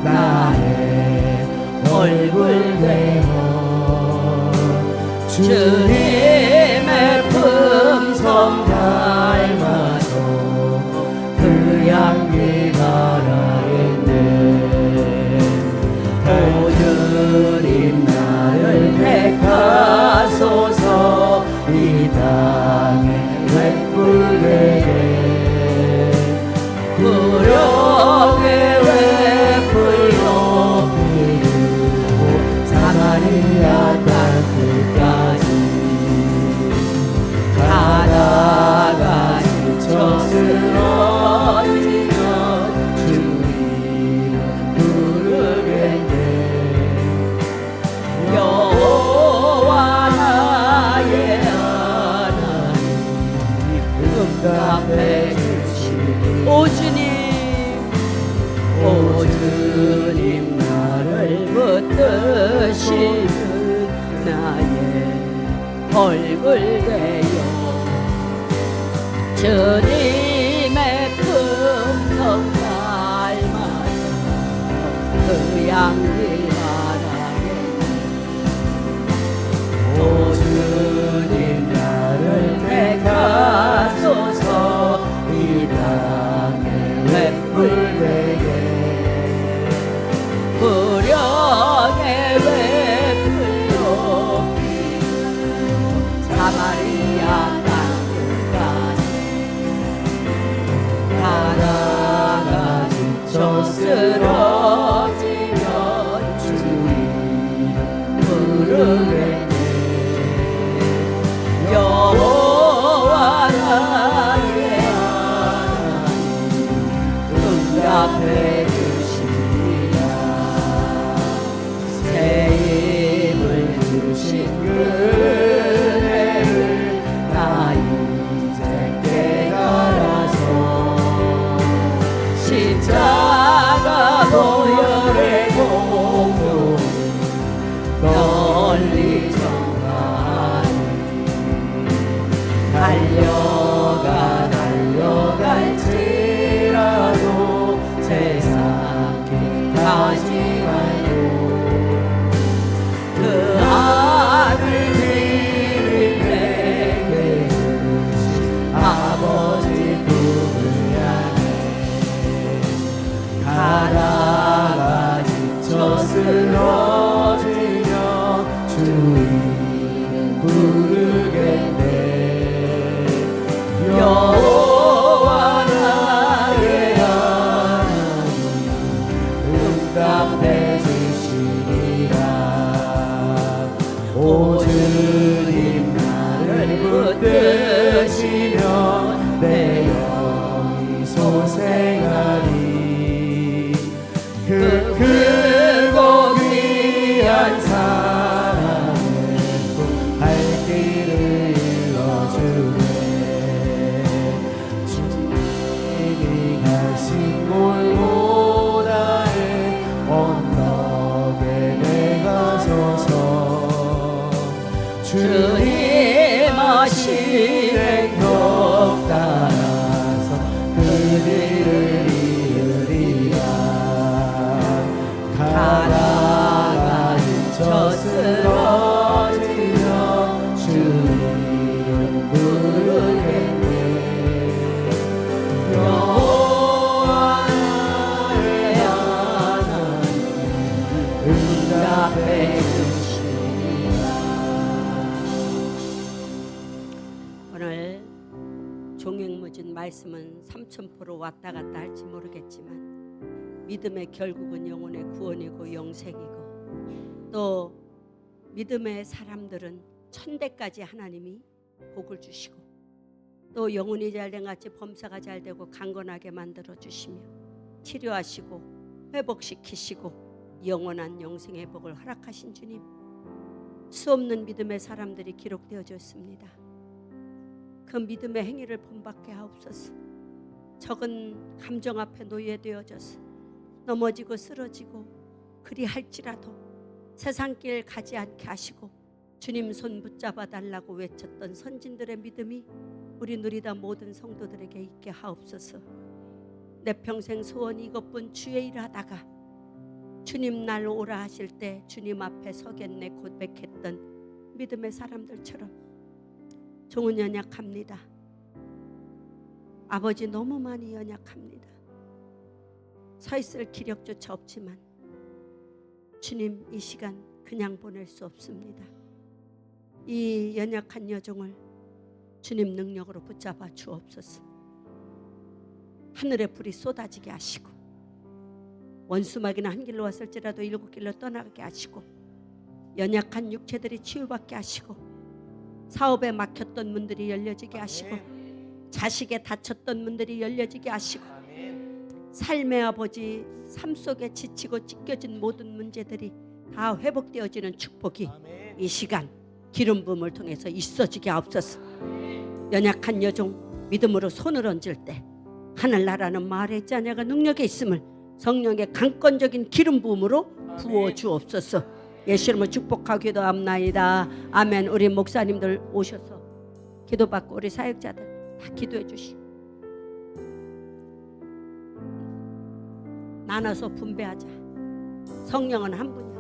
나의 얼굴 되어 주님의 품성 닮아서 그 향기 바라겠네. 오 주님 나를 택하소서 이 땅에 횃불되게 구력의 횃불 높이고 사마리아 땅끝까지 가다가 지쳐 쓰러지면 주 이름 부르겠네. 여호와 나의 하나님 응답해 주시니 오 주님 나를 붙드시는 나의 얼굴 되어 주님의 품성 닮아서 그 향기 바라겠네. 오 주님 나를 택하소서 이 땅에 횃불되게 구력의 횃불 높이고 사마리아 땅끝까지 가다가 지쳐 쓰러지면 주 이름 부르겠네. 여호와 나의 하나님 응답해 주시리라. 새 힘을 주신 그네를 나 이제 깨달아서 십자가 보혈의 공로를 널리 전하니 달려갈지라도 세상에 가지 말고 그 하늘님이 내게 주신 아버지 품을 향해 가다가 지쳐 쓰러지면 주 이름 부르겠네. 여호와 나의 하나님 응답해 주시리라. 오 주님 나를 붙드시면 내 영이 소생하리. 그 크고 귀한 사랑을 할 길을 일러주네. 주님이 가신 곳보다 말씀은 3000% 왔다 갔다 할지 모르겠지만 믿음의 결국은 영혼의 구원이고 영생이고, 또 믿음의 사람들은 천대까지 하나님이 복을 주시고, 또 영혼이 잘된 같이 범사가 잘되고 강건하게 만들어 주시며 치료하시고 회복시키시고 영원한 영생의 복을 허락하신 주님, 수없는 믿음의 사람들이 기록되어졌습니다. 그 믿음의 행위를 본받게 하옵소서. 적은 감정 앞에 노예되어져서 넘어지고 쓰러지고 그리할지라도 세상길 가지 않게 하시고 주님 손 붙잡아 달라고 외쳤던 선진들의 믿음이 우리 누리다 모든 성도들에게 있게 하옵소서. 내 평생 소원이 이것뿐 주의 일 하다가 주님 날 오라 하실 때 주님 앞에 서겠네 고백했던 믿음의 사람들처럼 종은 연약합니다. 아버지 너무 많이 연약합니다. 서 있을 기력조차 없지만 주님 이 시간 그냥 보낼 수 없습니다. 이 연약한 여종을 주님 능력으로 붙잡아 주옵소서. 하늘의 불이 쏟아지게 하시고 원수마귀는 한 길로 왔을지라도 7길로 떠나게 하시고 연약한 육체들이 치유받게 하시고 사업에 막혔던 문들이 열려지게 하시고 자식에 다쳤던 문들이 열려지게 하시고 삶의 아버지 삶 속에 지치고 찢겨진 모든 문제들이 다 회복되어지는 축복이 이 시간 기름 부음을 통해서 있어지게 하옵소서. 연약한 여종 믿음으로 손을 얹을 때 하늘나라는 말의 자녀가 능력에 있음을 성령의 강권적인 기름 부음으로 부어 주옵소서. 예수 이름으로 축복하고 기도합나이다. 아멘. 우리 목사님들 오셔서 기도받고 우리 사역자들 다 기도해 주시고 나눠서 분배하자. 성령은 한 분이야.